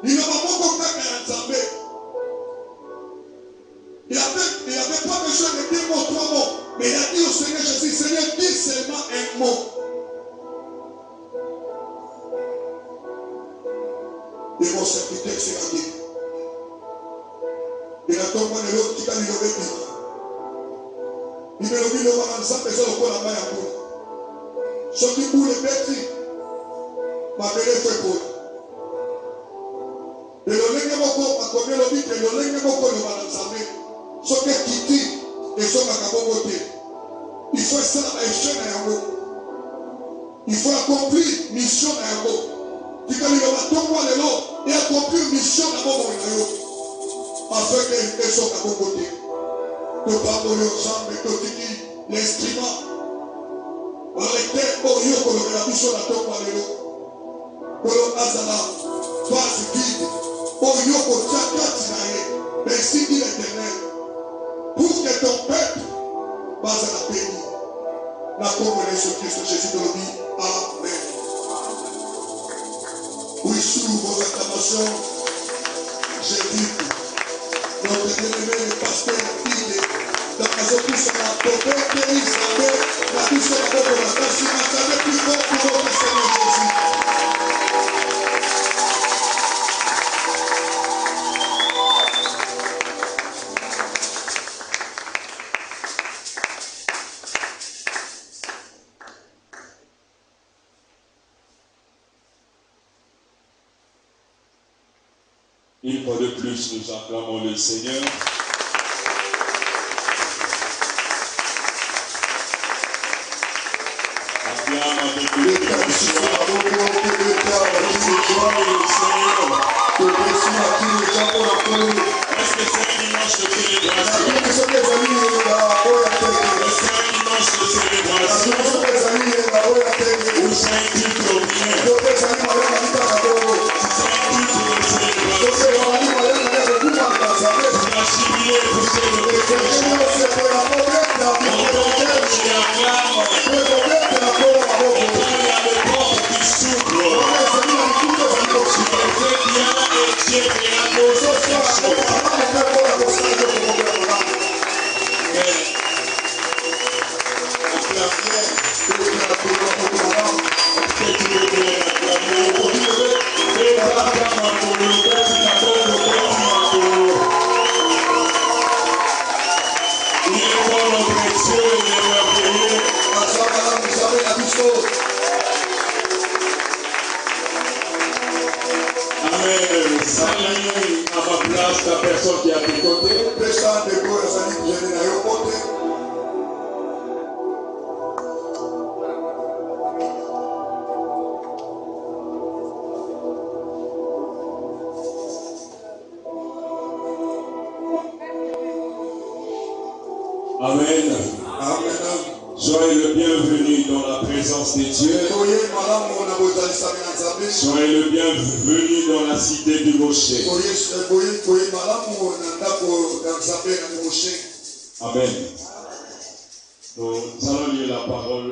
Il n'avait pas besoin de dire mot, trois mots. Mais il a dit au Seigneur Jésus, Seigneur, dis seulement un mot. Et mon serviteur sera guéri. Il a tombé de l'autre qui a dit le bébé. Il me l'a dit le mal ensemble, mais ça le la main à bout. Ce qui boule les bêtis, ma belle fait pour. Et le lingue moko, ma commune le dit que le lingue moko le mal ensemble. Ce qui dit, et ce qui a côté. Il faut ça la mission à Yango. Il faut accomplir mission à Yango. Tu peux lui tomber le lot et accomplir mission à Yango. Afin que soit à mon côté. Que parler ensemble et que tu dis l'instrument. Arrêtez pour you que la mission à tombe à l'eau. Pour le Azala, phase vide. Pour you que chacun t'inaye. Ainsi dit l'Éternel. Pour que ton peuple passe à la paix. La convenance de Christ Jésus de la vie. Amen. Oui, sous vos acclamations, j'ai dit notre bien-aimé pasteur Fide, dans la zone où ça va tomber, pays savait, la vie sera pour la grâce, il m'a jamais plus fort pour notre Seigneur Jésus. Une fois de plus, nous acclamons le Seigneur. Acclame avec le Seigneur. Est-ce que c'est un dimanche de célébration? Est-ce que c'est un dimanche de célébration? Ou c'est un culte au bien? C'est un culte de célébration. On a jubilé pour célébrer le Seigneur. On donne et acclame. Et quand il y a le corps qui s'ouvre, tu le fais bien et Dieu verra pour cette chose. Amen. Salut à ma place la personne qui a tes côtés. Amen. Amen. Soyez le bienvenu dans la présence de Dieu. Soyez le bienvenu dans la cité du Moshe. Amen. Nous allons lire la parole.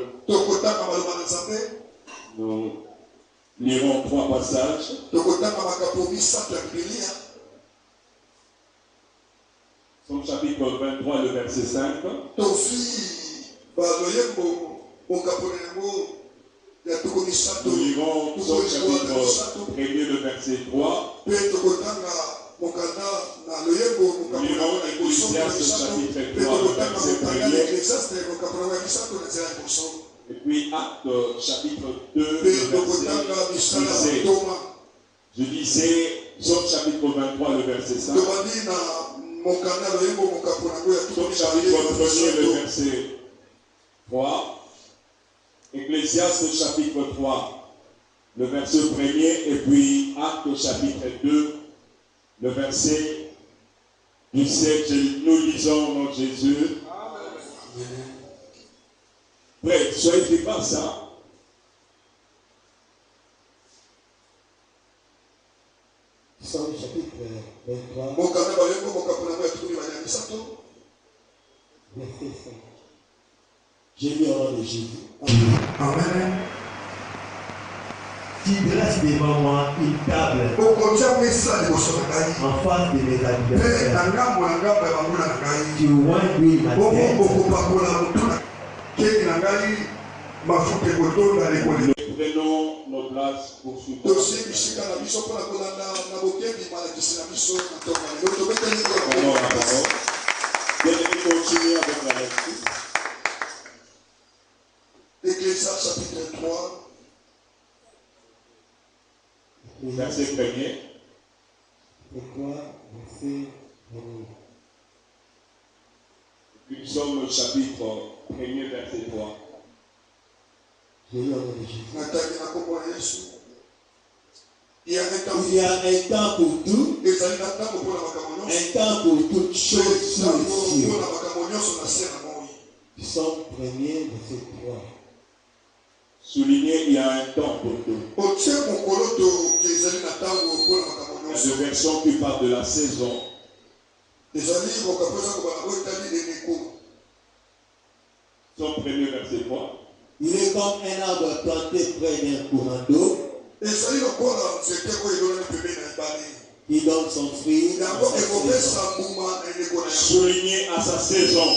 Nous lirons 3 passages. Somme chapitre 23, le verset 5. Nous lirons Somme chapitre 1er, le verset 3. Nous lirons Ecclésiaste chapitre 3, le verset 1er. Et puis Actes chapitre 2, le verset 16. Je disais Somme chapitre 23, le verset 5. Somme chapitre 1er, le verset 3. Ecclésiaste chapitre 3, le verset 1er, et puis Actes chapitre 2, le verset 17. Nous lisons au nom de Jésus. Prêt, soyez efficaces, hein? Somme chapitre 23, verset 5. J'ai mis au nom de Jésus. Amen. Tu dresses devant moi une table en face de mes adversaires. Tu oins d'huile ma tête. Nous prenons nos places pour suivre. Prenons la parole. Bien-aimés, continuez avec la lecture. Ecclésiaste chapitre 3. Verset 1er. Nous sommes au chapitre 1er, verset 3. Je lis au nom de Jésus. Il y a un temps Il y a un temps pour tout, un temps pour toutes choses sous les cieux. Psaume 1er, verset 3. Souligné, il y a un temps pour tout. La version qui parle de la saison. Psaume 1er, verset 3. Il est comme un arbre planté près d'un courant d'eau qui donne son fruit à sa saison. Souligné à sa saison.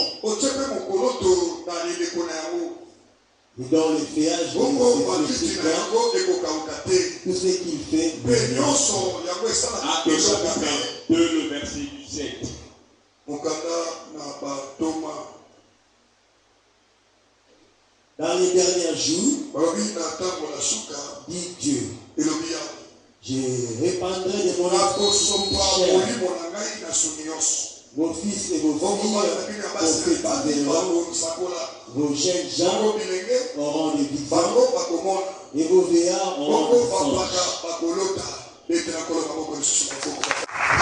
Et dans le feuillage de tout ce qu'il fait. Acte chapitre 2, le verset 17. Dans les derniers jours, dit Dieu, je répandrai de mon esprit sur toute chair. Vos fils et vos filles prophétiseront, vos jeunes gens auront des visions, et vos vieillards auront des songes.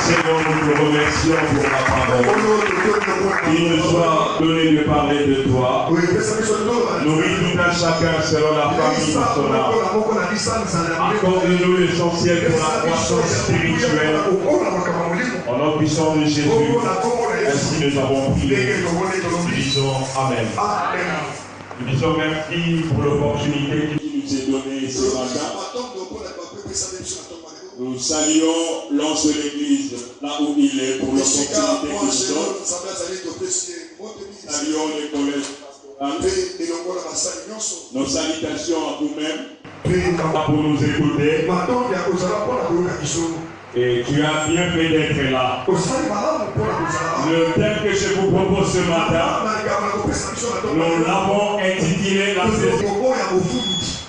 Seigneur, nous te remercions pour la parole. Il nous soit donné de parler de toi. Nourris tout un chacun selon la famille de son âme. Accorde-nous l'essentiel pour la croissance spirituelle. Au nom puissant de Jésus, ainsi nous avons prié. Nous disons Amen. Nous disons merci pour l'opportunité qui nous est donnée ce matin. Nous saluons l'ange de l'église là où il est pour l'opportunité qu'il nous donne. Saluons les collèges pastoraux. Nos salutations à vous-même pour nous écouter. Et tu as bien fait d'être là. Le thème que je vous propose ce matin, nous l'avons intitulé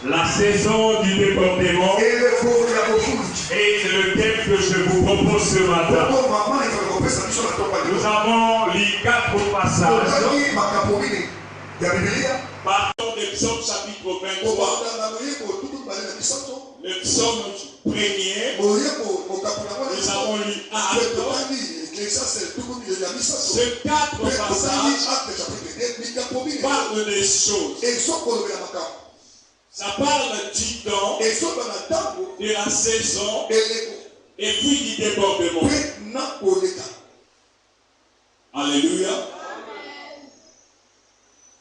la saison du débordement. Et le thème que je vous propose ce matin, nous avons lu 4 passages. Partons du psaume chapitre 23. Le psaume premier, nous avons lu Actes. Ce 4 passages parlent des choses. Ça parle du temps, de la saison, et puis du débordement. Alléluia.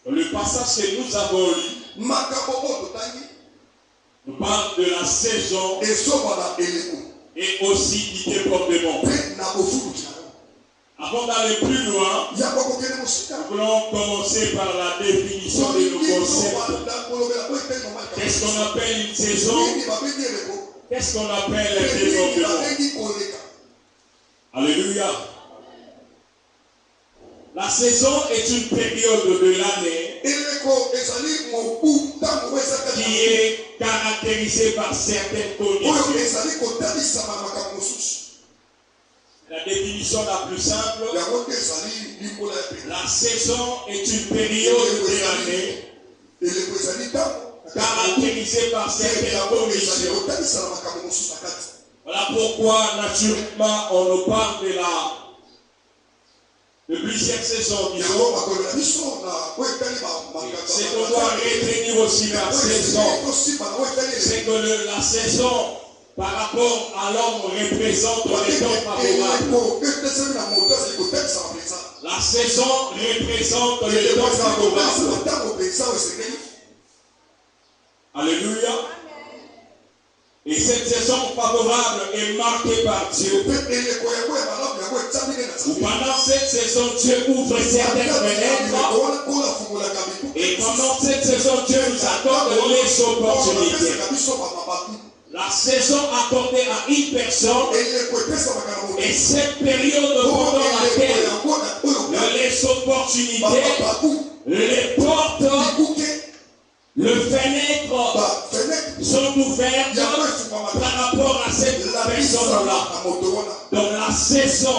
Le passage que nous avons lu nous parle de la saison et aussi du débordement. Avant d'aller plus loin, nous voulons commencer par la définition de nos concepts. Qu'est-ce qu'on appelle une saison? Qu'est-ce qu'on appelle le débordement? Alléluia. La saison est une période de l'année qui est caractérisée par certaines conditions. La définition la plus simple, la saison est une période de l'année caractérisée par certaines conditions. Voilà pourquoi naturellement on nous parle de plusieurs saisons, disons. C'est qu'on doit retenir aussi la saison. C'est que la saison, par rapport à l'homme, représente les temps favorables. La saison représente les temps favorables. Alléluia. Et cette saison favorable est marquée par Dieu. Pendant cette saison, Dieu ouvre certaines fenêtres. Et pendant cette saison, Dieu nous accorde les opportunités. La saison accordée à une personne et cette période pendant laquelle les opportunités, les portes, les fenêtres sont ouvertes par rapport à cette personne-là. Donc la saison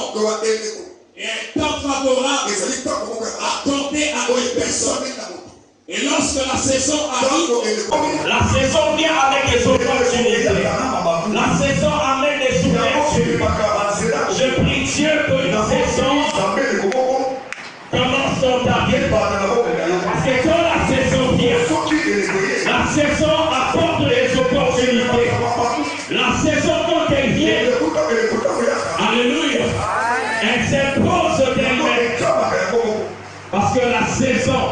est un temps favorable accordé à une personne. Et lorsque la saison arrive, la saison vient avec des opportunités. La saison amène des ouvertures. Je prie Dieu que la saison commence dans ta vie. Parce que quand la saison vient, la saison apporte des opportunités. La saison quand elle vient, alléluia, elle s'impose d'elle-même. Parce que la saison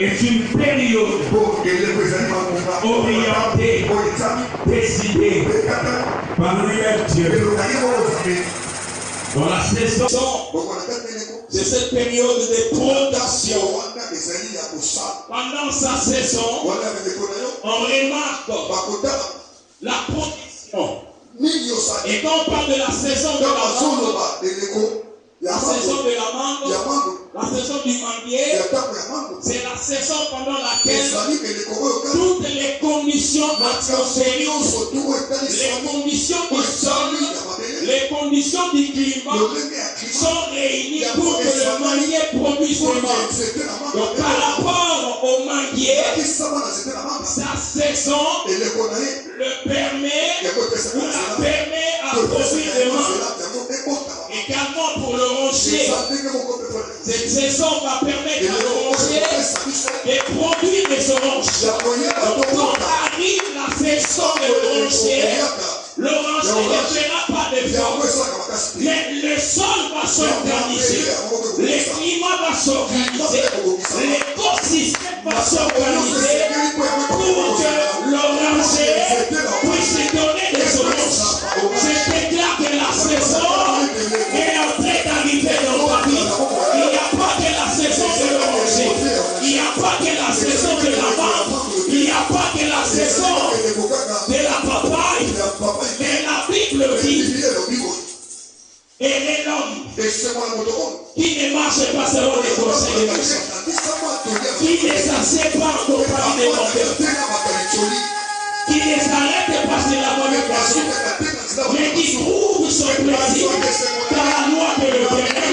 est une période orientée, décidée par lui-même Dieu. Dans la saison, c'est cette période de production. Pendant sa saison, on remarque la production. Et quand on parle de la saison de la mangue, la saison de la mangue, la saison du manguier, c'est la saison pendant laquelle toutes les conditions atmosphériques, les conditions du sol, les conditions du climat sont réunies pour que le manguier produise des mangues. Donc par rapport au manguier, sa saison le permet ou la permet à produire des mangues. Également pour le rosier, cette saison va permettre à le rosier de produire des oranges. Donc quand arrive la saison de l'oranger, l'oranger ne fera pas de forme. Mais le sol va s'organiser, le climat va s'organiser, l'écosystème va s'organiser pour que l'oranger puisse donner des oranges. Je déclare que la saison est en train d'arriver dans ta vie. Il n'y a pas que la saison de l'oranger, il n'y a pas que la saison de la mangue, il n'y a pas que la saison de la papaye. Mais la Bible dit, et l'homme qui ne marche pas selon les conseils des méchants, qui ne s'assied pas en compagnie des mauvais, qui ne s'arrête pas sur la bonne occasion, mais qui trouve son plaisir dans la loi de l'Éternel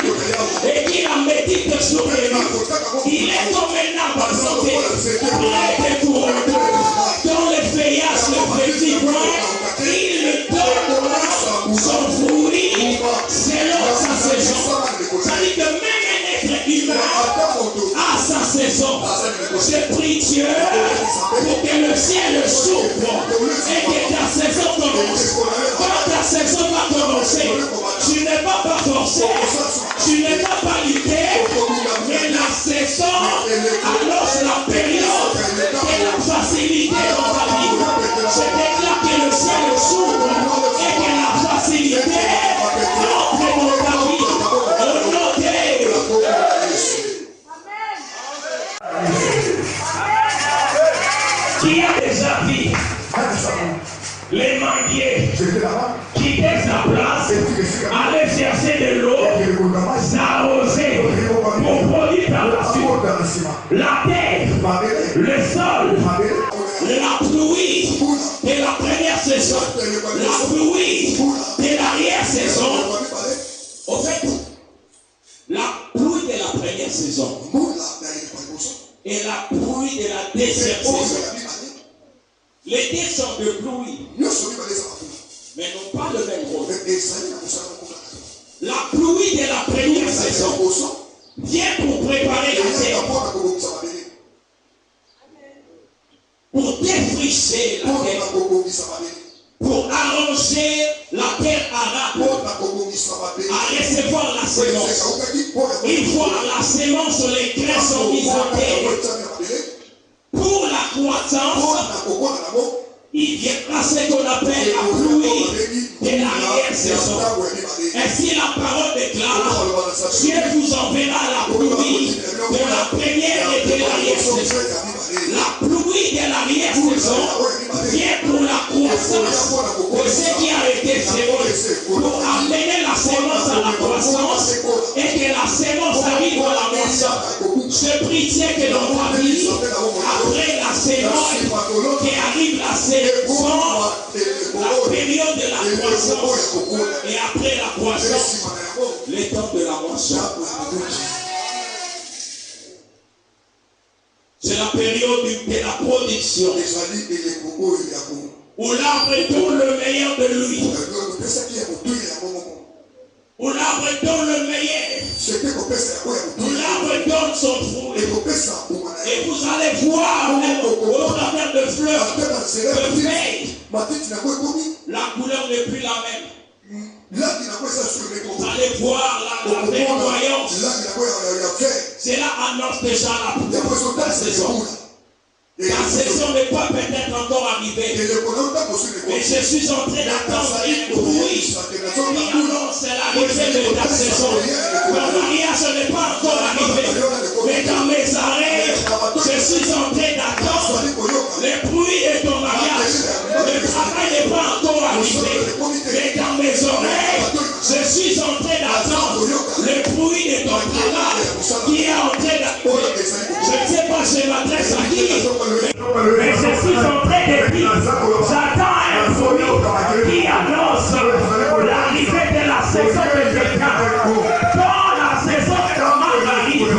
et qui la médite sur les livres. Il est comme un arbre planté près des courants d'eau, dont le feuillage le petit point, il donne son fruit selon sa saison. Ça dit que même un être humain a sa saison. Je prie Dieu pour que le ciel s'ouvre et que ta saison commence. Quand ta saison va commencer, tu ne vas pas forcer, tu ne vas pas lutter, mais la saison annonce la période de la facilité dans ta vie. Je déclare que le ciel s'ouvre et que la facilité entre dans ta vie. Au nom de qui a déjà dit les manguiers quittaient sa place, allaient chercher de l'eau, s'arroser pour produire par la suite. La terre, le sol, la pluie de la première saison, la pluie de l'arrière-saison. En fait, la pluie de la première saison et la pluie de la deuxième saison. Les deux sortes de pluie, mais n'ont pas le même rôle. La pluie de la première saison vient pour préparer la terre, pour défricher la terre, pour arranger la terre arabe à recevoir la sémence. Une fois la sémence, les grains sont mis en terre. Pour la croissance, il viendra ce qu'on appelle la pluie de l'arrière-saison. Ainsi la parole déclare, Dieu vous enverra la pluie de la première et de l'arrière-saison. La pluie de l'arrière-saison vient pour la croissance de ce qui a été semé, pour amener la sémence à la croissance et que la sémence arrive à la moisson. Je prie Dieu que dans ta vie, après la sémence, qui arrive la saison, la période de la croissance, et après la croissance, le temps de la moisson. C'est la période de la production, où l'arbre donne le meilleur de lui, où l'arbre donne le meilleur, où l'arbre donne son fruit. Et vous allez voir, au travers de fleurs, de feuilles, la couleur n'est plus la même. Vous allez voir la verdoyance. Cela annonce déjà la saison. La saison n'est pas peut-être encore arrivée. Mais je suis en train d'attendre une bruit qui annonce l'arrivée de ta saison. Mon mariage n'est pas encore arrivé. Mais dans mes arrêts, je suis en train d'attendre le bruit de ton mariage. Le travail n'est pas encore arrivé. Mais dans mes oreilles, je suis en train d'attendre le bruit de ton travail qui est en train d'arriver. Je ne sais pas, je m'adresse à qui. Mais je suis en train de dire, j'attends un bruit qui annonce l'arrivée de la saison de quelqu'un. Quand la saison de la mangue arrive,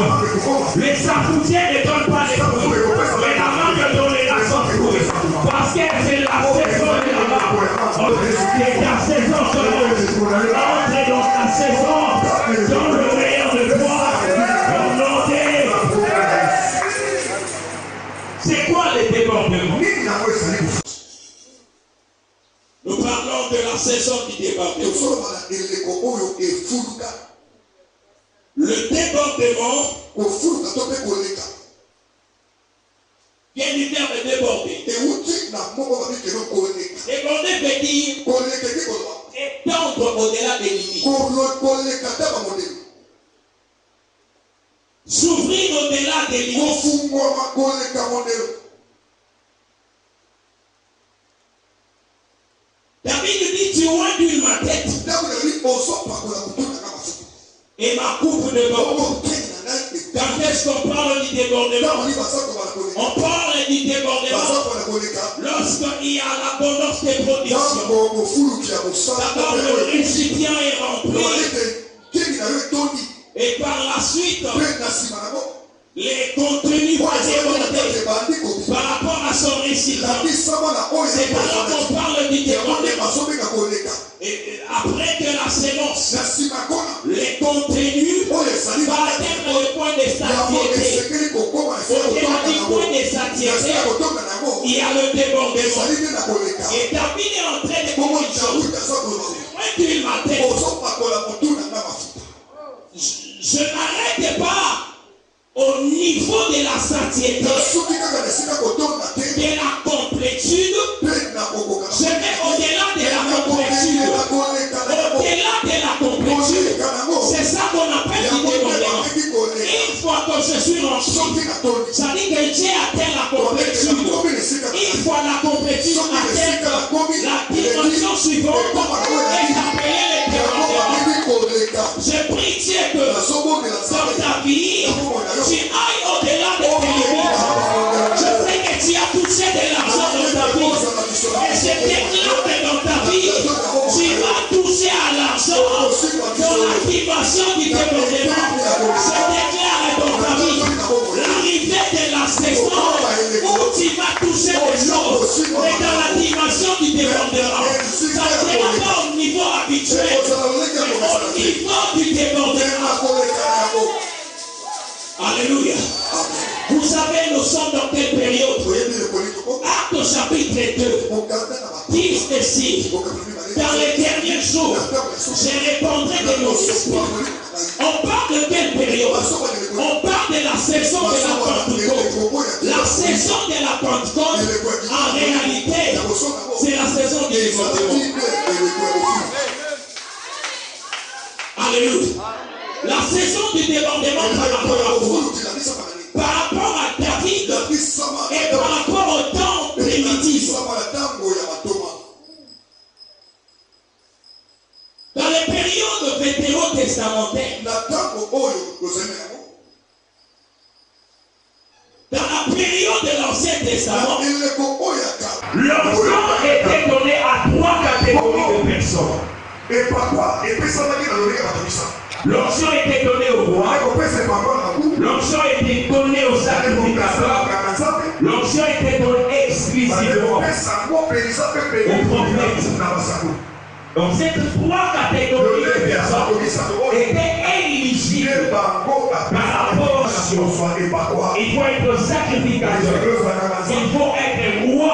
les safoutiers ne donnent pas les fruits, mais la mangue donnera son fruit. Parce que c'est la saison de la mangue. C'est la saison de la mangue. Entre dans la saison, dans le meilleur de toi, au nom de... C'est quoi les débordements? Nous parlons de la saison du débordement. Le débordement vient du terme déborder. Déborder veut dire étendre au-delà des limites. S'ouvrir au-delà des limites. David dit, tu oindules ma tête et ma coupe de bord. Quand est-ce qu'on parle du débordement? On parle du débordement lorsqu'il y a l'abondance des productions. D'abord, le récipient est rempli. Et par la suite, les contenus vont déborder par rapport à son récipient. C'est par là qu'on parle du débordement. Et après que la sémence, les contenus vont atteindre le point de satiété. Au-delà du point de satiété, il y a le débordement. Et David est en train de dire une chose. Oindule ma tête. Je n'arrête pas au niveau de la satiété, de la complétude. Je vais au-delà de la complétude. Au-delà de la complétude. C'est ça qu'on appelle du débordement. Une fois que je suis rempli, ça dit que Dieu atteint la complétude. Une fois la complétude atteinte, la dimension suivante est appelée le débordement. Je prie Dieu que dans ta vie, tu ailles au-delà de tes limites. Je sais que tu as touché de l'argent dans ta vie. Et je déclare que dans ta vie, tu vas toucher à l'argent dans la dimension du débordement. Je déclare dans ta vie l'arrivée de la saison où tu vas toucher des choses, mais dans la dimension du débordement. Ça ne sera pas au niveau habituel, mais au niveau du débordement. Alléluia. Vous savez, nous sommes dans quelle période? Acte chapitre 2. Dis ceci. Dans les derniers jours, je répondrai de mon esprit. On parle de quelle période? On parle de la saison de la Pentecôte. La saison de la Pentecôte, en réalité, saison du débordement par rapport à quoi? Par rapport à David et par rapport au temps primitif. Dans les périodes vétérotestamentaires, dans la période de l'Ancien Testament, l'onction était donnée à 3 catégories de personnes. L'onction était donnée au roi, l'onction était donnée au sacrificateur, l'onction était donnée exclusivement au prophète. Donc ces 3 catégories de personnes étaient éligibles par rapport à il faut être sacrificateur, il faut être roi,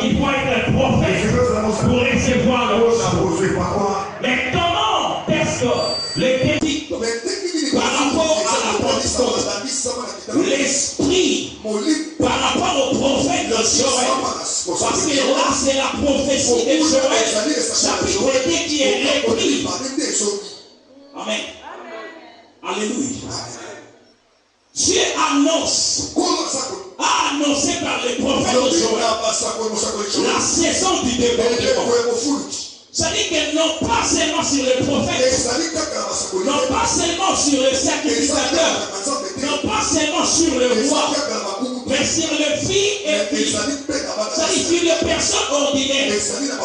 il faut être prophète pour recevoir l'onction. Mais comment est-ce que les critiques par rapport à la Pentecôte, l'esprit par rapport au prophète de Joël, parce que là c'est la prophétie de Joël, chapitre 2 qui est repris. Amen. Alléluia. Dieu annonce, a annoncé par les prophètes de Joël la saison du débordement. C'est-à-dire que non pas seulement sur les prophètes, non pas seulement sur les sacrificateurs, non pas seulement sur le roi, mais sur les filles et filles, c'est-à-dire sur les personnes ordinaires.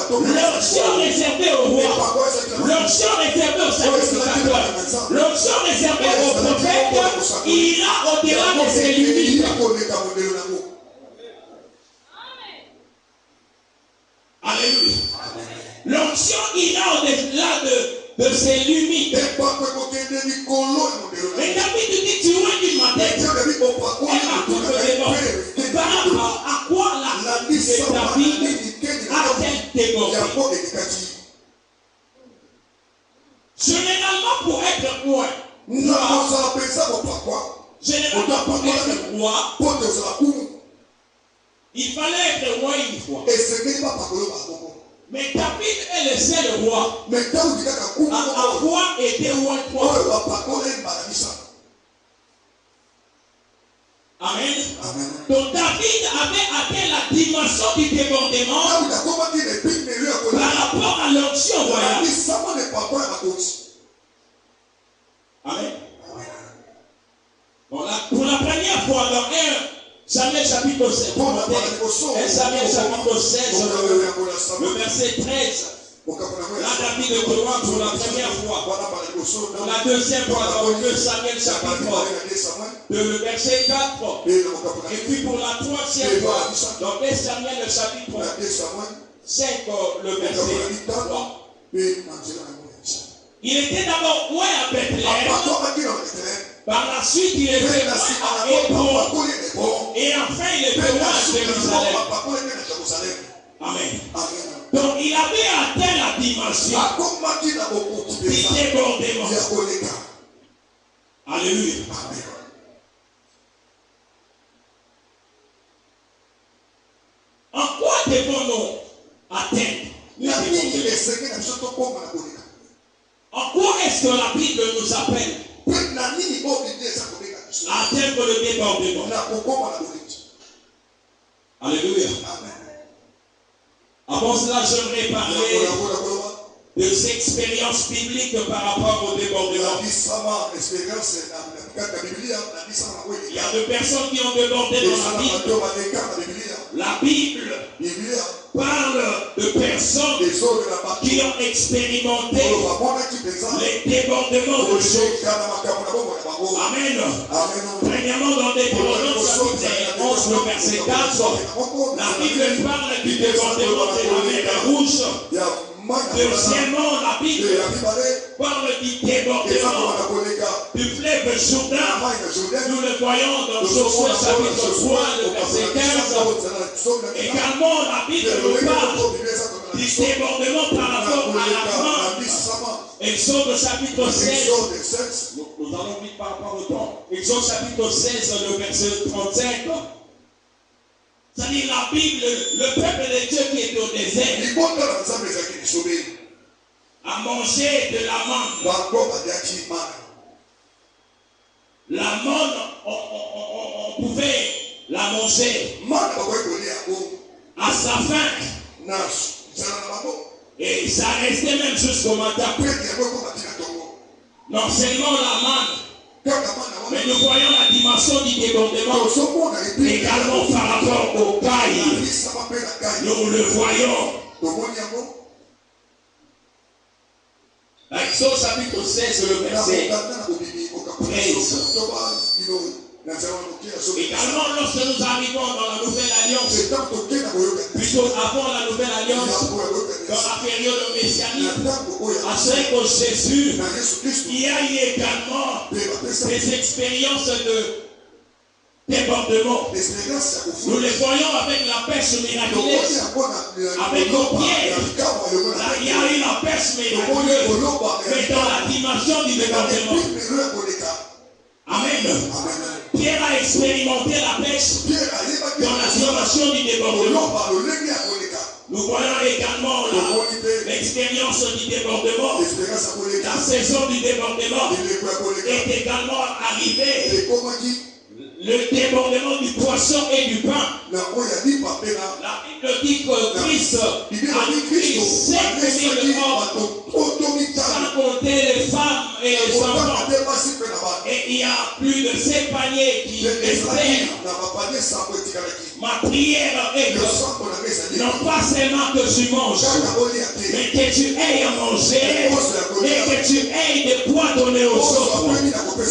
L'onction réservée au roi, l'onction réservée aux sacrificateurs, l'onction réservée aux prophètes, il a au-delà de ses limites. Alléluia. L'onction, il a au-delà de ses limites. Mais David dit, tu vois d'une tête, elle a tout débordé. Par rapport à quoi la vie de David a-t-elle débordé? Généralement pour être roi, généralement pour être roi, il fallait être roi une fois. Mais David est le seul roi à avoir été roi 3 fois. Amen. Donc David avait atteint la dimension du débordement par rapport à l'onction royale. Amen. Bon, pour la première fois dans 1 Samuel chapitre 16, Samuel chapitre 16, le verset 13. Là, David est roi pour la première fois. Pour la deuxième fois, dans 2 Samuel chapitre 2, le verset 4. Et puis pour la troisième fois, dans 2 Samuel le chapitre 5, le verset 3. Il était d'abord roi à Bethléem. Par la suite, il était roi à Hébron. Et enfin, il était roi à Jérusalem. Amen. Donc, il avait atteint la dimension du débordement. Alléluia. En quoi devons-nous atteindre le débordement? En quoi est-ce que la Bible nous appelle à atteindre le débordement? Alléluia. Avant cela, j'aimerais parler de ces expériences bibliques par rapport au débordement. Il y a des personnes qui ont débordé dans la Bible. La Bible parle de personnes qui ont expérimenté les débordements de choses. Amen. Premièrement, dans Deutéronome chapitre 11, le verset 4, la Bible parle du débordement de la mer Rouge. Deuxièmement, la Bible parle du débordement du fleuve Jourdain. Nous le voyons dans Josué chapitre 3, le verset 15. Également, la Bible nous parle du débordement par rapport à la mort. Exode chapitre 16. Nous allons vite par rapport au temps. Exode chapitre 16, le verset 35. C'est-à-dire la Bible, le peuple de Dieu qui est au désert a mangé de la manne. La manne, on pouvait la manger à sa faim. Et ça restait même jusqu'au matin. Non seulement la manne, mais nous voyons la dimension du débordement également par rapport aux pailles. Nous le voyons. Exode chapitre 16, le verset 13. Également, lorsque nous arrivons dans la nouvelle alliance, plutôt avant la nouvelle alliance, dans la période messianique, à ce que Jésus, il y a eu également des expériences de débordement. Nous les voyons avec la pêche miraculeuse, avec nos pieds. Là, il y a eu la pêche miraculeuse, mais dans la dimension du débordement. Amen. Pierre a expérimenté la pêche dans la dimension du débordement. Nous voyons également l'expérience du débordement. La saison du débordement est également arrivée. Le débordement du poisson et du pain. La Bible dit que Christ a pris 5 000 hommes, sans compter les femmes et les enfants. Et il y a plus de 5 paniers qui espèrent. Ma prière est que non pas seulement que tu manges, mais que tu aies à manger et que tu aies de quoi donner aux autres.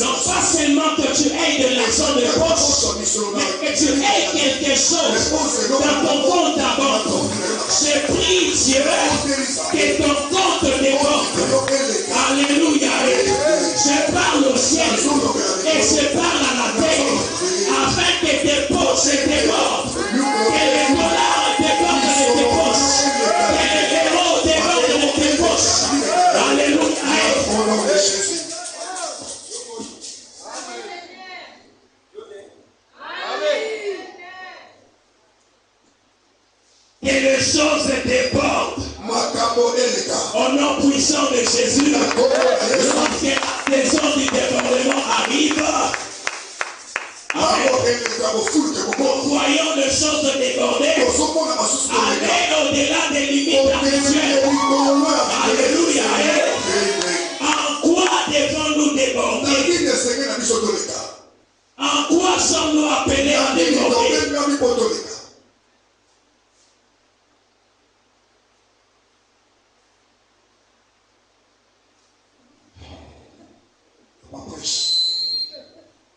Non pas seulement que tu aies de l'argent de poche, mais que tu aies quelque chose dans ton compte à banque. Je prie Dieu que ton compte déborde. Alléluia. Je parle au ciel et je parle à la terre afin que tes poches débordent, que les dollars débordent de tes poches, que les héros débordent de tes poches. Alléluia. Que les choses débordent. Au nom puissant de Jésus, lorsque la saison du débordement arrive, nous voyons les choses déborder, aller au-delà des limites habituelles. Alléluia. En quoi devons-nous déborder? En quoi sommes-nous appelés à déborder?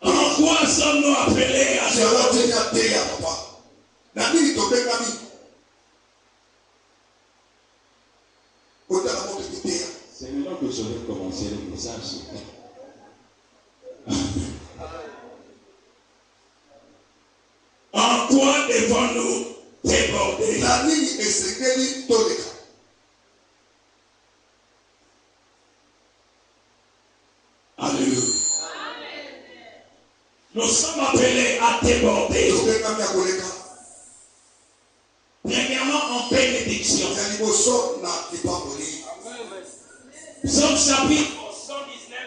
En quoi sommes-nous appelés à déborder? C'est maintenant que je vais commencer le message. En quoi devons-nous déborder? Alléluia. Nous sommes appelés à déborder. Premièrement, en bénédiction. Psaume chapitre 119.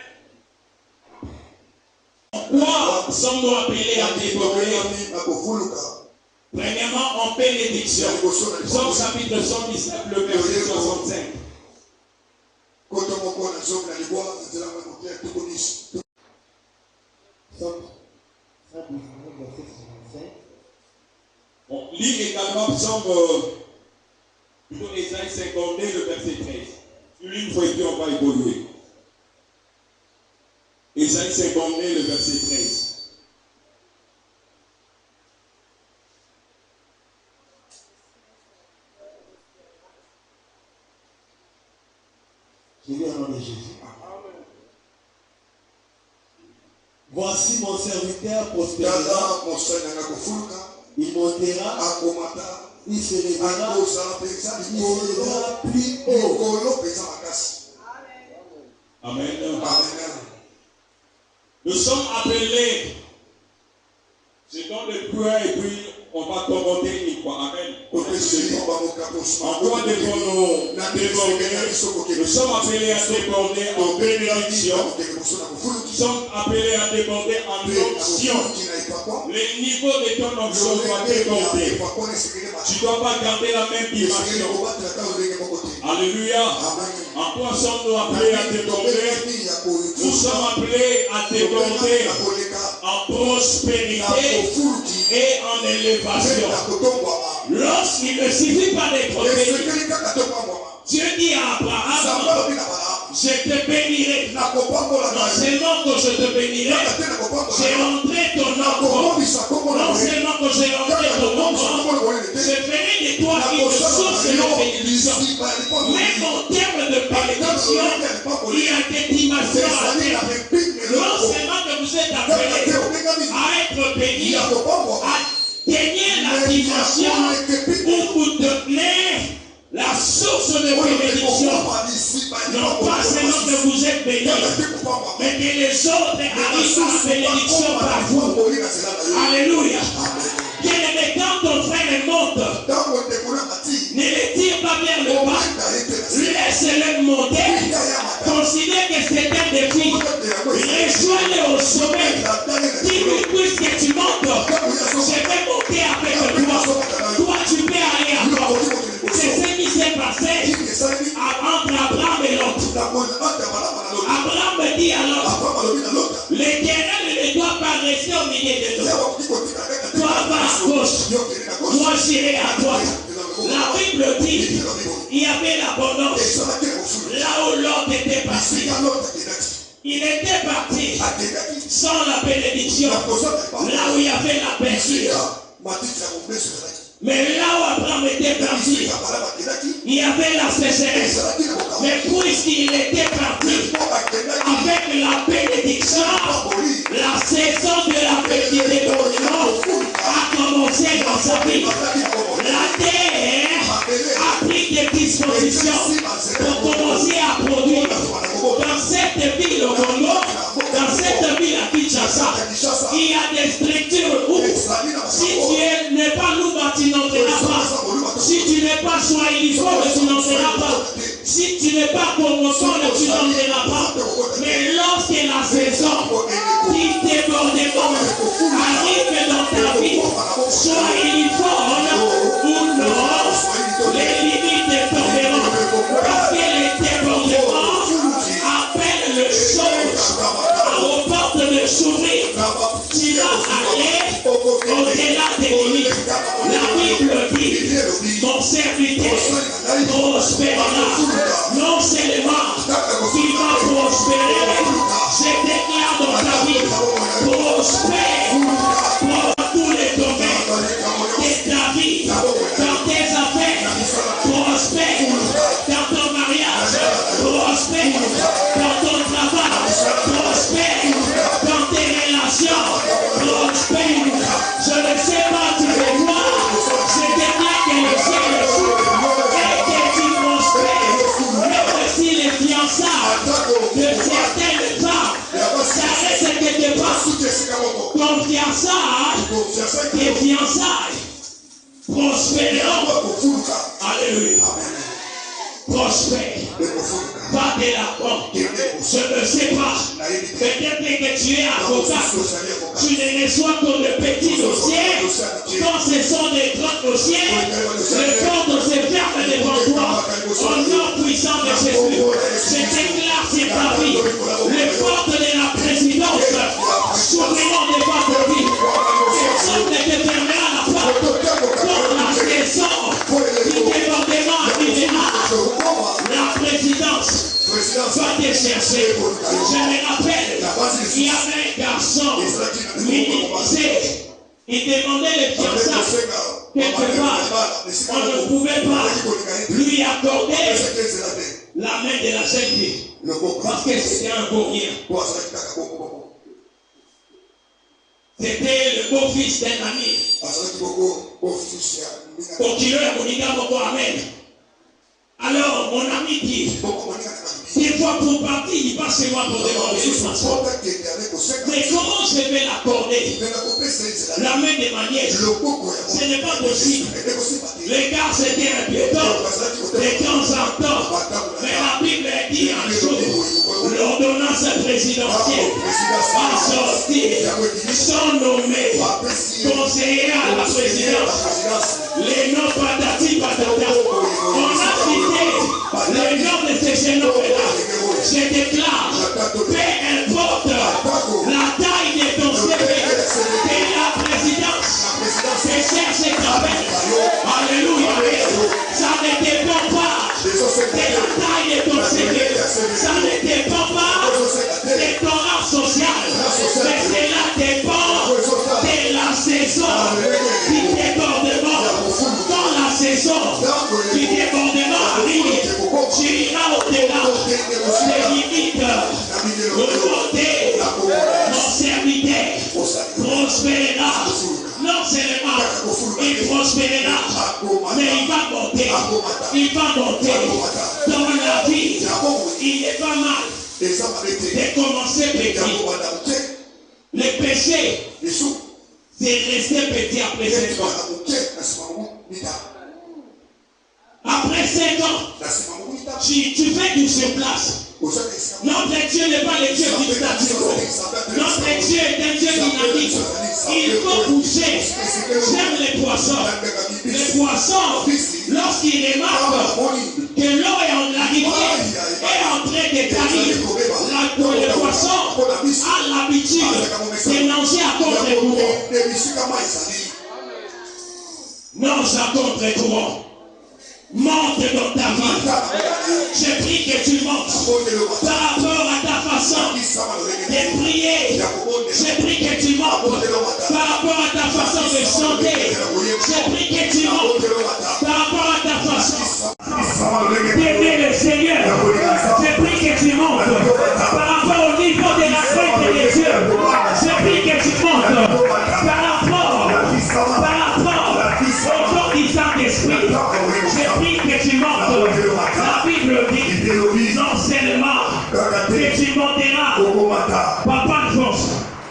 Pourquoi sommes-nous appelés à déborder? Premièrement, en bénédiction. Psaume chapitre 119, le verset 65. On lit également Psaume, plutôt Ésaïe 52, le verset 13. Une fois et puis on va évoluer. Ésaïe 52, le verset 13. Je vais au nom de Jésus. Voici mon serviteur prospérera. Il montera. Il se lèvera. Il ira plus haut. Amen. Nous sommes appelés, je donne le point et puis On va commenter une fois. Amen. En quoi devons-nous déborder? Nous sommes appelés à déborder en bénédiction. Nous sommes appelés à déborder en onction. Le niveau de ton onction doit déborder. Tu ne dois pas garder la même dimension. Alléluia. En quoi sommes-nous appelés à déborder? Nous sommes appelés à déborder en prospérité et en élévation. Lorsqu'il ne suffit pas d'être béni, Dieu dit à Abraham, je te bénirai. Non seulement que je te bénirai, j'ai rentré ton nom. Non seulement que j'ai rentré ton nom, je ferai de toi une source de bénédiction. Même en termes de bénédiction, il y a des dimensions à terre. Non seulement que vous êtes appelés à être bénis, à gagner la dimension où vous devenez la source de bénédiction. Non pas seulement que vous êtes bénis, mais que les autres arrivent à la bénédiction par vous. Alléluia. Bien-aimé, quand ton frère monte, ne le tire pas vers le bas. Laisse-le monter. Considère que c'est un défi. Rejoins-le au sommet. Dis-lui, puisque tu montes, je vais monter avec toi. Toi, tu peux aller à toi. C'est ce qui s'est passé entre Abraham et Lot. Abraham dit à Lot, l'Éternel ne doit pas rester au milieu de nous. Toi, va à gauche. Moi, j'irai à droite. La Bible dit, il y avait l'abondance. Là où Lot était parti. Il était parti sans la bénédiction. Là où il y avait la blessure. Mais là où Abraham était parti, il y avait la sécheresse. Mais puisqu'il était parti avec la bénédiction, la saison de la bénédiction a commencé dans sa vie. La terre a pris des dispositions pour commencer à produire. Dans cette ville au Congo, dans cette ville à Kinshasa, il y a des structures où si tu n'es pas Louba, tu n'entreras pas. Si tu n'es pas Swahiliphone, tu n'entreras pas. Si tu n'es pas Congophone, tu n'entreras pas. Mais lorsque la saison qui débordement arrive dans ta vie, Swahiliphone ou non, les limites tomberont. Parce que les débordements appellent le chose aux portes de s'ouvrir. Tu vas aller au-delà des limites. La Bible dit, mon serviteur prospérera. Non seulement il va prospérer, je déclare dans ta vie, prospère pour tous les domaines de ta vie, dans tes affaires, prospère dans ton mariage, prospère dans ton travail, prospère dans tes relations, prospère. Je ne sais pas, tu veux voir, je déclare que le ciel s'ouvre et que tu prospères. Mais aussi les fiançailles de certaines femmes, ça reste quelque part. Ton fiançailles, tes fiançailles prospéreront. Alléluia. Prospère. Pas de la porte. Je ne sais pas. Peut-être que tu es avocat. Tu ne reçois que de petits dossiers. Quand ce sont des grands dossiers, le porte se ferme devant toi. Au nom puissant de Jésus. Je déclare sur ta vie. Les portes de la présidence s'ouvriront devant ta vie. Personne ne te fermera la porte. Quand la saison du débordement arrivera, la présidence va te chercher. Je me rappelle, il y avait un garçon minimisé. Il demandait les fiançailles. Quelque part, on ne pouvait pas lui accorder la main de la jeune fille. Parce que c'était un vaurien. C'était le beau-fils d'un ami. Procureur Mounigamoko, amen. Alors, mon ami dit, des fois pour partir, il passe chez moi pour demander le transport. Mais comment je vais l'accorder? La main des manières. Ce n'est pas possible. Les gars, c'était un piéton. De temps en temps. Mais la Bible dit un jour, l'ordonnance présidentielle a sorti, sont nommés conseillers à la présidence. Les noms patati patata. On a cité les noms de ces généraux-là. Je déclare, peu importe la taille de ton CV, que la présidence se cherche ta peine. Alléluia. Ça ne dépend pas de la taille de ton CV. Ça ne dépend pas de ton rang social. Mais cela dépend de la saison du débordement. Dans la saison du débordement arrive, tu iras au-delà des limites. Remonter, mon serviteur prospérera. Non seulement il prospérera, mais il va monter. Il va monter dans la vie. Il n'est pas mal de commencer petit. Le péché, c'est rester petit après 5 ans. Après 5 ans, tu fais du surplace. Notre Dieu n'est pas le Dieu du statu quo. Notre Dieu est un Dieu dynamique. Il faut bouger. J'aime les poissons. Les poissons, lorsqu'ils remarquent que l'eau est en la rivière est en train de tarir, le poisson a l'habitude de nager à contre-courant. Nage à contre-courant. Monte dans ta vie. Je prie que tu montes par rapport à ta façon de prier. Je prie que tu montes par rapport à ta façon de chanter. Je prie que tu montes par rapport à ta façon d'aimer le Seigneur. Je prie que tu montes par rapport au niveau de la crainte de Dieu. Je prie que tu montes par rapport au corps du Saint-Esprit. Je prie que tu montes. La Bible dit non seulement que tu monteras, papa de force,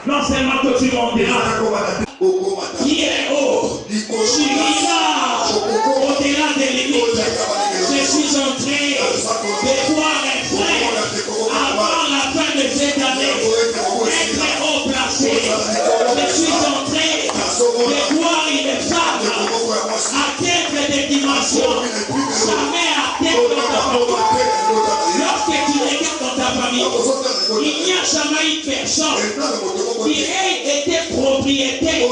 non seulement que tu monteras, qui est haut, tu iras au-delà des limites. Je suis en train de voir un frère avant la fin de cette année être haut placé. Je suis en train de voir une femme atteindre des dimensions jamais atteintes dans ta famille. Lorsque tu regardes dans ta famille, il n'y a jamais une personne qui ait été propriétaire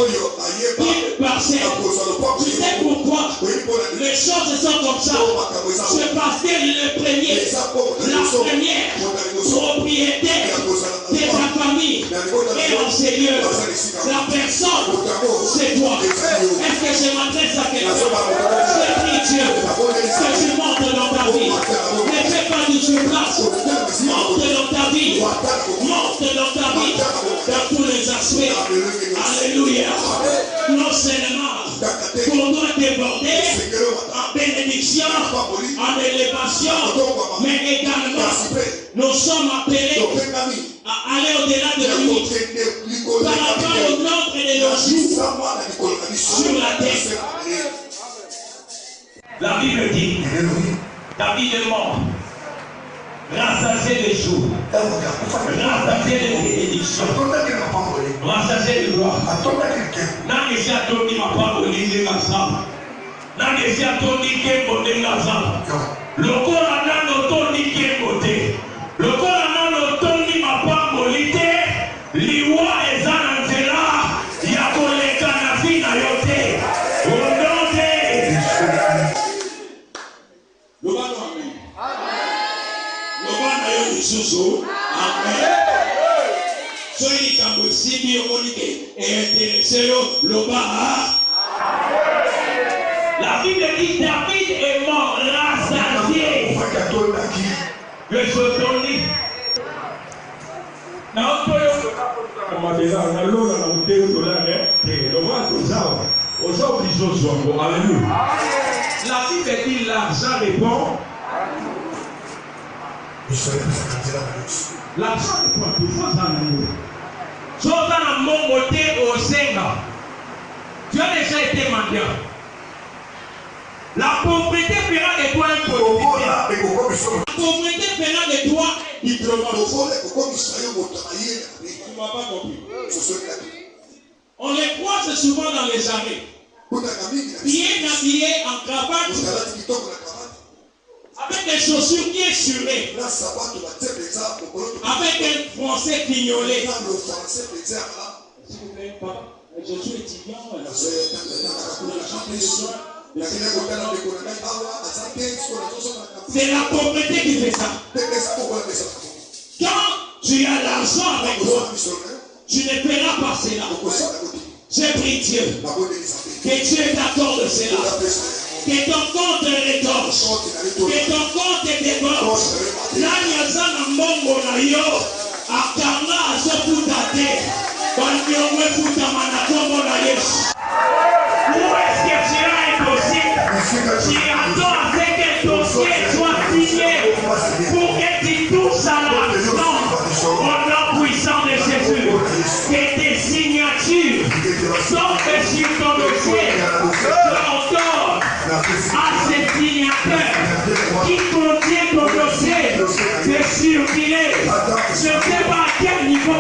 d'une parcelle. Tu sais pourquoi les choses sont comme ça? C'est parce que le premier, la première propriétaire de ta famille est en Seigneur. La personne, c'est toi. Est-ce que je m'adresse à quelqu'un? Je prie Dieu que tu montes dans ta vie. Ne fais pas du surplace. Monte dans ta vie. Monte dans ta vie. Dans tous les aspects. Alléluia. Non seulement qu'on doit déborder en bénédiction, en élévation, mais également nous sommes appelés à aller au-delà de lui par rapport au nombre de nos jours sur la terre. La Bible dit, David est mort, rassasié les jours, rassasié les bénédictions, rassasié les gloires. Nangesi atoni mapambo linde ngasamba, nangesi atoni kembo de ngasamba. Lokola nano toni kembo te, lokola nano toni mapambo lite, liwa ezana nzela ya koleka na vie na yo te. Ondonde. Lobano amen. Lobano yo lisusu amen. Soyez comme si Dieu est intéressé loba. La Bible dit David est mort rassasié. Le sotoni. Na otoyo. Kama déjà na lona na uteo dolare. Le roi Tozawa. Ozo biso zongo. Alléluia. La Bible dit l'argent répond. L'argent répond. Il faut en amour. Tu as déjà été mendiant. La pauvreté fera de toi un politicien. La pauvreté fera de toi un diplomate. Tu m'as pas compris. On les croise souvent dans les arrêts. Bien habillés en cravate. Avec des chaussures bien surées. Avec un français pignolé. S'il vous plaît, papa, je suis étudiant. C'est la pauvreté qui fait ça. Quand tu as l'argent avec toi, tu ne paieras pas cela. J'ai pris Dieu. Que Dieu t'accorde cela. Que ton compte rétorche. Que ton compte déborde. Là, il y a ça dans mon monayo. A Karna, à ce putate. Où est-ce que tu as un dossier? Tu attends avec un dossier soit signé pour que tu touches à l'argent au nom puissant de Jésus. Que tes signatures tombent sur ton dossier. Tu ordonnes à ces signateurs qui contiennent ton dossier de circuler. Je ne sais pas à quel niveau.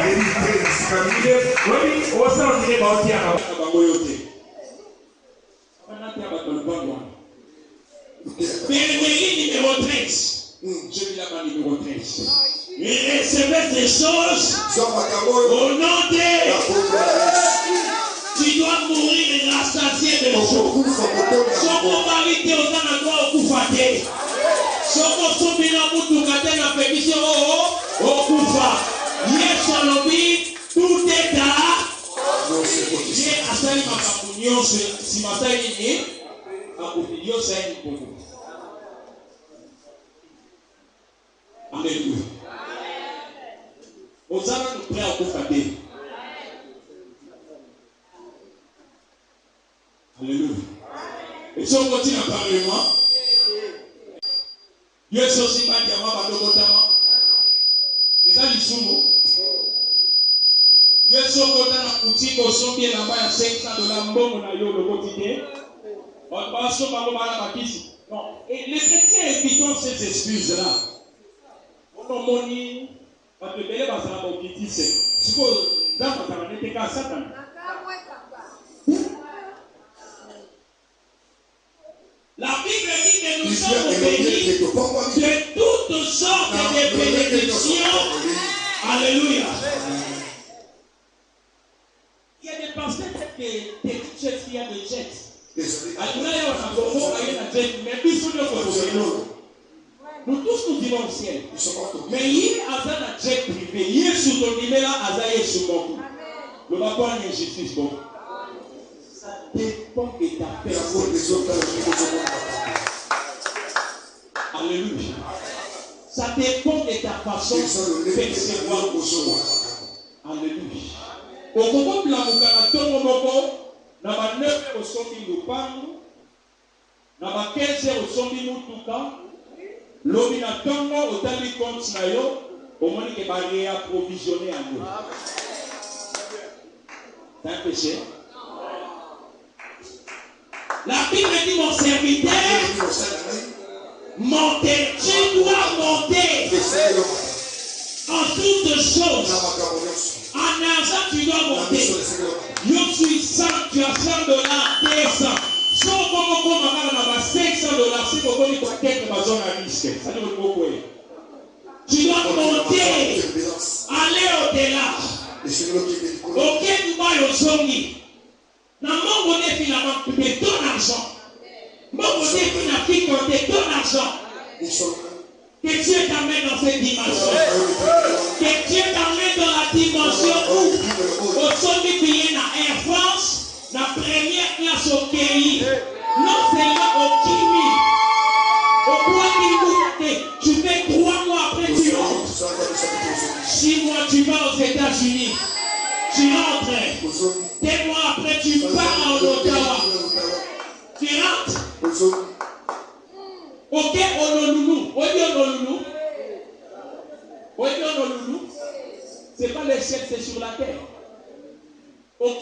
Oui, au sens de Bénémélie numéro 13. Je vis là-bas numéro 13. Et recevez ces choses au nom de. Tu dois mourir et rassasier de choses. Son mari te aux endroits au Koufate. Son sombina mutukate na pétition au Koufa. Yes, Olobi, tout est là. J'ai asali makapunyo si masali ni akupidio sai mpogo. Alléluia. Ozana nous prêt à Koufate. Alléluia. Et si on continue à parler, Dieu est aussi mal diamant par le botama. Et ça, les sous. Dieu est sur côté de boutique au son bien là-bas à $500. Bon, on a eu le quotidien. On va sur ma bakisi. Non. Et les chrétiens évitons ces excuses-là. On a moni. Parce que les gens sont en kitty, c'est. Si vous n'êtes pas Satan. La Bible dit que nous sommes bénis de toutes sortes de bénédictions. Alléluia. Il y a des pasteurs qui ont des petites jets qui ont des jets. Nous tous nous vivons au ciel. Mais il y a un jet privé. Il y a sous ton numéro là, il y a sous mon cou. Le rapport est injustice. Ça dépend de ta personne. Alléluia. Ça dépend de ta façon de percevoir aux choses. Alléluia. Au moment de la moukaration, na ba 9 au sombi lupango, na ba 15 au sombi mutuka, lobi na tongo au tali compte na yo, au moment que ba réapprovisionner en nous. C'est un péché. La Bible dit mon serviteur, monter, tu dois monter en toutes choses. En argent, tu dois monter. Je suis 100, tu as $100, 200. Si on a $500, si on a quelques maisons à risque, ça ne veut pas quoi. Tu dois monter, aller au-delà. Ok, tu vas au sommet. Dans mon bonnet, finalement, de ton argent. Mon bonnet, finalement, de ton argent. Que Dieu t'amène dans cette dimension. Que Dieu t'amène dans la dimension où, au sommet qui est dans Air France, la première classe au pays, non seulement au Kimi, au point qu'il tu fais 3 mois après, tu rentres. 6 mois, tu vas aux États-Unis. Tu rentres. 2 mois après, tu pars en Ottawa. Tu rentres. Ok, Honolulu. C'est pas les ciel, c'est sur la terre. Ok.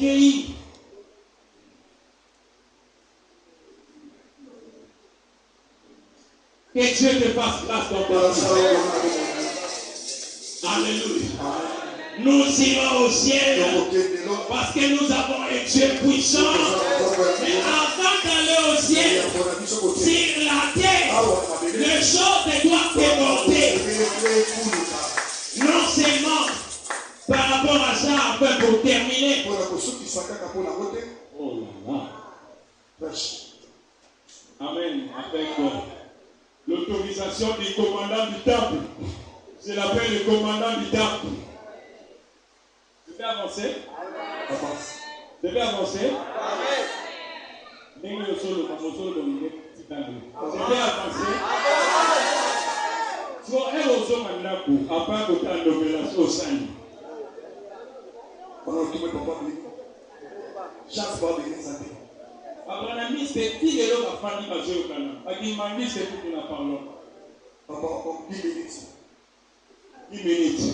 Que Dieu te fasse grâce dans ta vie. Alléluia. Nous irons au ciel parce que nous avons un Dieu puissant. Mais avant d'aller au ciel, sur la terre, les choses doivent déborder. Non seulement par rapport à ça, enfin pour terminer. Oh là là. Amen. Avec l'autorisation du commandant du temple. Je l'appelle le commandant du temple. Je vais avancer. Je vais avancer. Je vais avancer. So, elle aussi m'a dit, à part que tu as une au sein. Abraham, c'est qui est là pour faire du au Canada? Abraham, c'est tout pour la parole. Papa, 10 minutes. 10 minutes.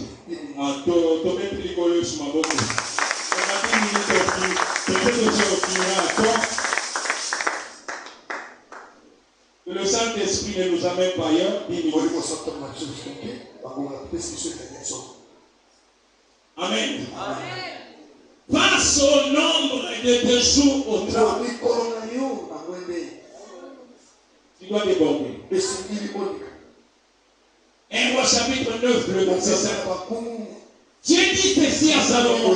Ah, tu mets les collèges sur ma boque. On a 10 minutes aussi. Peut-être que tu opiniras. Que le Saint-Esprit ne nous amène pas ailleurs. 10 minutes. Amen. Face au nombre de jours au travail. Tu dois déborder. 1 Roi chapitre 9, le verset 5. Dieu dit ceci à Salomon.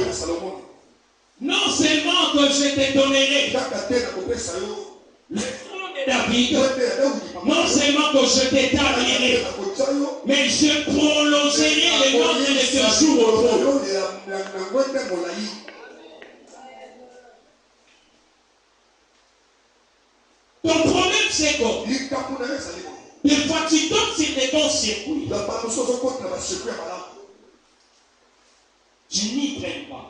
Non seulement que je te donnerai le trône de David, non seulement que je t'établirai, mais je prolongerai le nombre de tes jours au trône. Ton problème c'est quoi? Des fois tu tombes sur des bons circuits. Tu n'y traînes pas.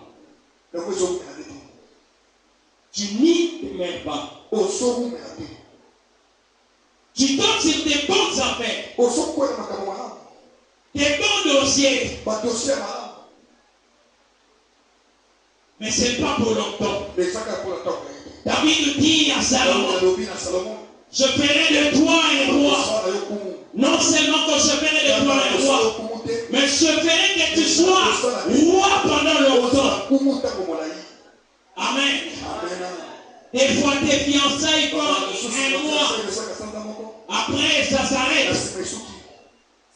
Tu n'y te mets pas. Tu tombes sur des bonnes affaires. Des bons dossiers. Mais ce n'est pas pour longtemps. David dit à Salomon, je ferai de toi un roi. Non seulement que je ferai de toi un roi, mais je ferai que tu sois roi pendant longtemps. Amen. Des fois tes fiançailles pendant un mois. Après ça s'arrête.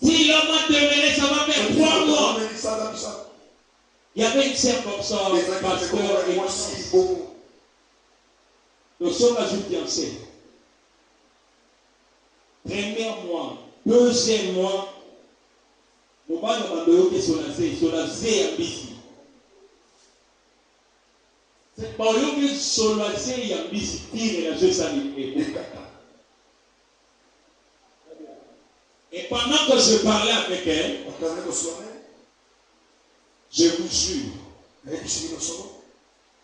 Si le mois demeurait, ça va faire 3 mois. Il y avait une sœur comme ça, pasteur et moi. Nous sommes à une fiancée. Premier mois, deuxième mois, mon mari m'a demandé sur la zé ambisi. C'est pas eux qui sont la zé ambisi, qui est la zé sanité. Et pendant que je parlais avec elle, je vous jure,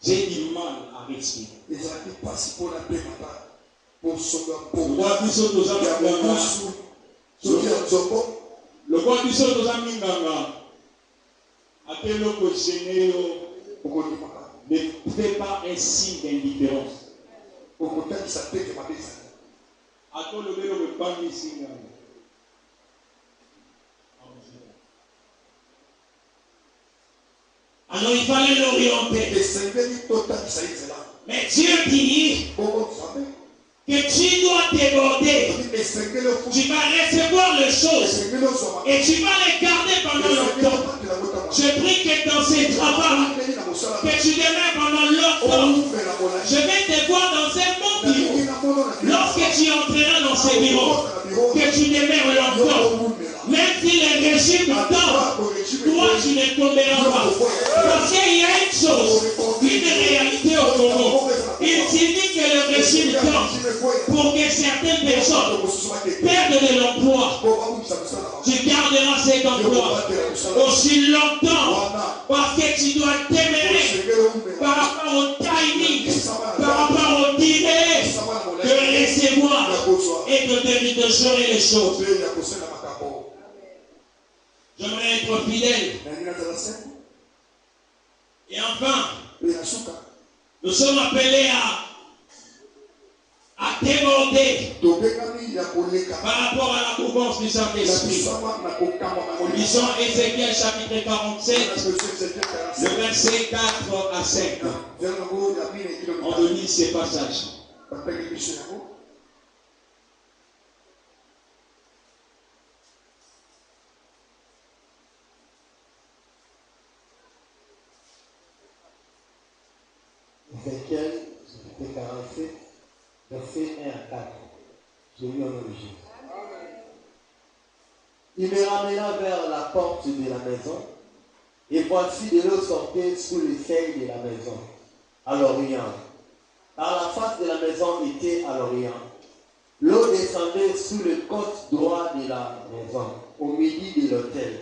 j'ai du mal à respirer. Le roi du sol aux amis ne fait pas un signe d'indifférence. Alors il fallait l'orienter. Mais Dieu dit que tu dois déborder. Tu vas recevoir les choses et tu vas les garder pendant longtemps. Je prie que dans ces travaux, que tu demeures pendant longtemps. Je vais te voir dans un bon bureau. Lorsque tu entreras dans ces bureaux, que tu demeures longtemps. Même si les régimes tombent, toi tu ne tomberas pas. Parce qu'il y a une chose, une réalité au Congo. Il suffit que le régime tombe pour que certaines personnes perdent de l'emploi. Tu garderas cet emploi aussi longtemps parce que tu dois t'aimer par rapport au timing, par rapport au délai de recevoir et de gérer les choses. J'aimerais être fidèle. Et enfin, Nous sommes appelés à déborder par rapport à la mouvance du Saint-Esprit. Lisons Ézéchiel chapitre 47, le verset 4 à 5. On lit ces passages. Ézéchiel, chapitre 47, verset 1 à 4. Je lis en origine. Il me ramena vers la porte de la maison, et voici de l'eau sortait sous les seuils de la maison, à l'orient. Car la face de la maison était à l'orient. L'eau descendait sous le côté droit de la maison, au midi de l'autel.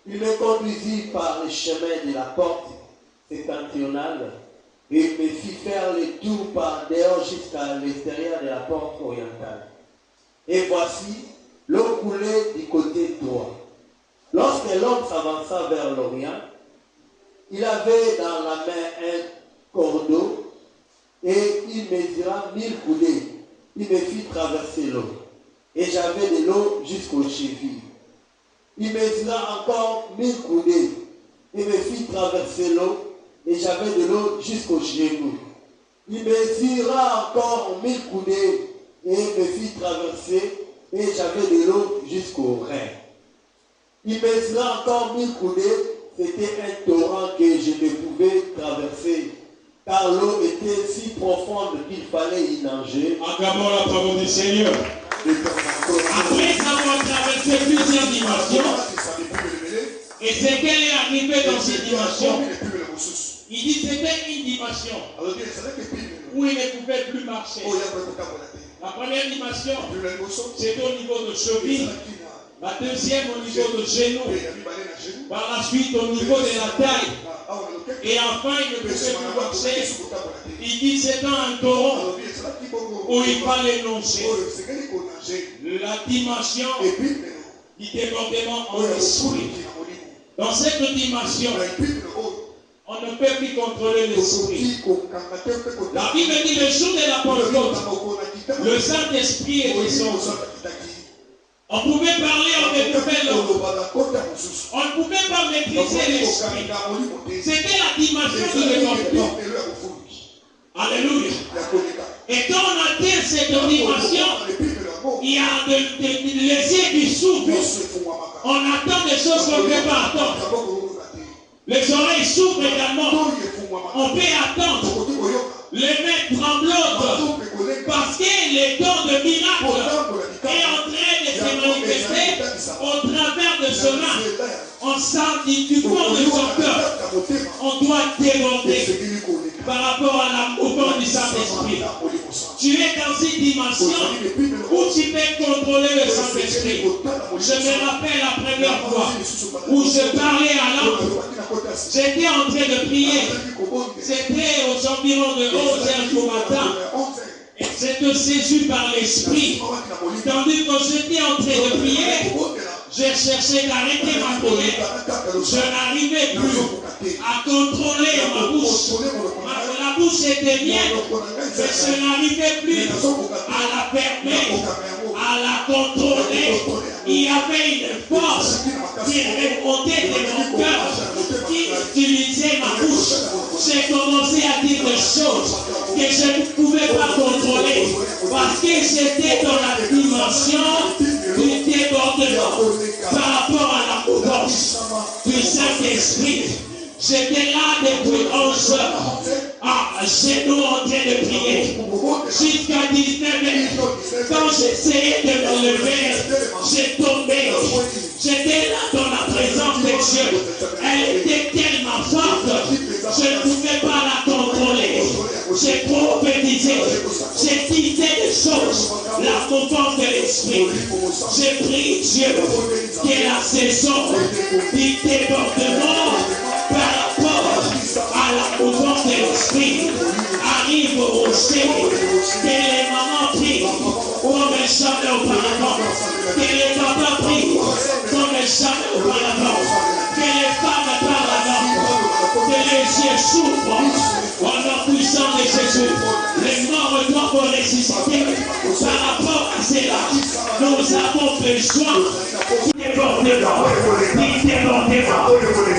Il me conduisit par le chemin de la porte septentrionale, et il me fit faire le tour par dehors jusqu'à l'extérieur de la porte orientale. Et voici, l'eau coulait du côté droit. Lorsque l'homme s'avança vers l'orient, il avait dans la main un cordeau et il mesura 1000 coudées. Il me fit traverser l'eau. Et j'avais de l'eau jusqu'aux chevilles. Il mesura encore 1000 coudées. Il me fit traverser l'eau. Et j'avais de l'eau jusqu'aux genoux. Il mesura encore 1000 coudées et me fit traverser, et j'avais de l'eau jusqu'aux reins. Il mesura encore 1000 coudées, c'était un torrent que je ne pouvais traverser, car l'eau était si profonde qu'il fallait y nager. Acclamons la parole du Seigneur. Après avoir traversé plusieurs dimensions, et c'est qu'elle est arrivée dans cette dimension. Il dit que c'était une dimension où il ne pouvait plus marcher. La première dimension, c'était au niveau de cheville. La deuxième au niveau de genou. Par la suite au niveau de la taille. Et enfin il ne pouvait plus marcher. Il dit que c'était un torrent où il fallait nager. La dimension du débordement en esprit. Dans cette dimension, on ne peut plus contrôler l'esprit. La Bible dit le jour de la Pentecôte, le Saint-Esprit est descendu. On pouvait parler, on ne pouvait l'autre. On ne pouvait pas maîtriser l'esprit. C'était la dimension de l'évangile. Alléluia. Et quand on atteint cette dimension, il y a les yeux qui s'ouvrent. On attend des choses qu'on ne peut pas attendre. Les oreilles s'ouvrent également. On peut attendre. Les mains tremblantes. Parce que les dons de miracle est en train de se manifester au travers de cela. On sent du fond de son cœur. On doit déborder par rapport à la mouvement du Saint-Esprit. Tu es dans une dimension où tu peux contrôler le Saint-Esprit. Je me rappelle la première fois où je parlais à l'homme. J'étais en train de prier. C'était aux environs de 11h du matin. Et j'étais saisi par l'esprit. Tandis que j'étais en train de prier, j'ai cherché d'arrêter ma prière. Je n'arrivais plus à contrôler ma bouche. La bouche était bien, mais je n'arrivais plus à la fermer, à la contrôler. Il y avait une force qui remontait de mon cœur, qui utilisait ma bouche. J'ai commencé à dire des choses que je ne pouvais pas contrôler parce que j'étais dans la dimension du débordement par rapport à la mouvance du Saint-Esprit. J'étais là depuis 11 heures, à genoux en train de prier, jusqu'à 19h. Quand j'essayais de me lever, j'ai tombé. J'étais là dans la présence de Dieu. Elle était tellement forte, je ne pouvais pas la contrôler. J'ai prophétisé, j'ai disé des choses, la mouvance de l'esprit. J'ai prié Dieu que la saison du débordement par rapport à la mouvance de l'esprit arrive au ciel, que les mamans prient comme jamais auparavant, que les papas prient comme jamais auparavant, que les femmes parlent avant, que les yeux s'ouvrent en la puissance Les morts doivent ressusciter. Par rapport à cela, nous avons besoin débordement.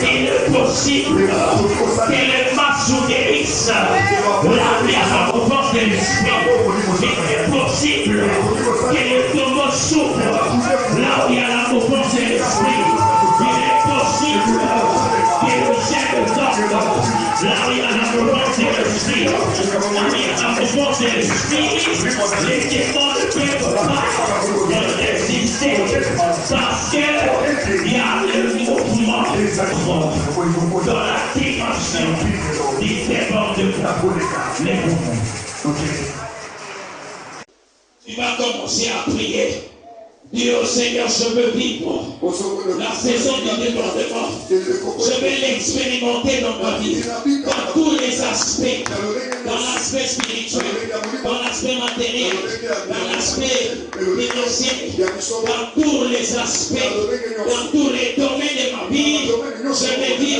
Il est possible que les masses nous guérissent. Là, il y a la mouvance de l'esprit. Il est possible que les tombeaux s'ouvrent. Là où il y a la mouvance de l'esprit. Il est possible que le ciel sorte. Là où il y a la mouvance de l'esprit. Là où il y a la mouvance de l'esprit. Les démons ne peuvent pas résister. Parce qu'il y a le mouvement dans la dimension du débordement. Tu vas commencer à prier. Dis au Seigneur, je veux vivre la saison du débordement. Je vais l'expérimenter dans ma vie, dans tous les aspects, dans l'aspect spirituel, dans l'aspect matériel, dans l'aspect financier, dans tous les aspects, dans tous les domaines de ma vie. Je vais vivre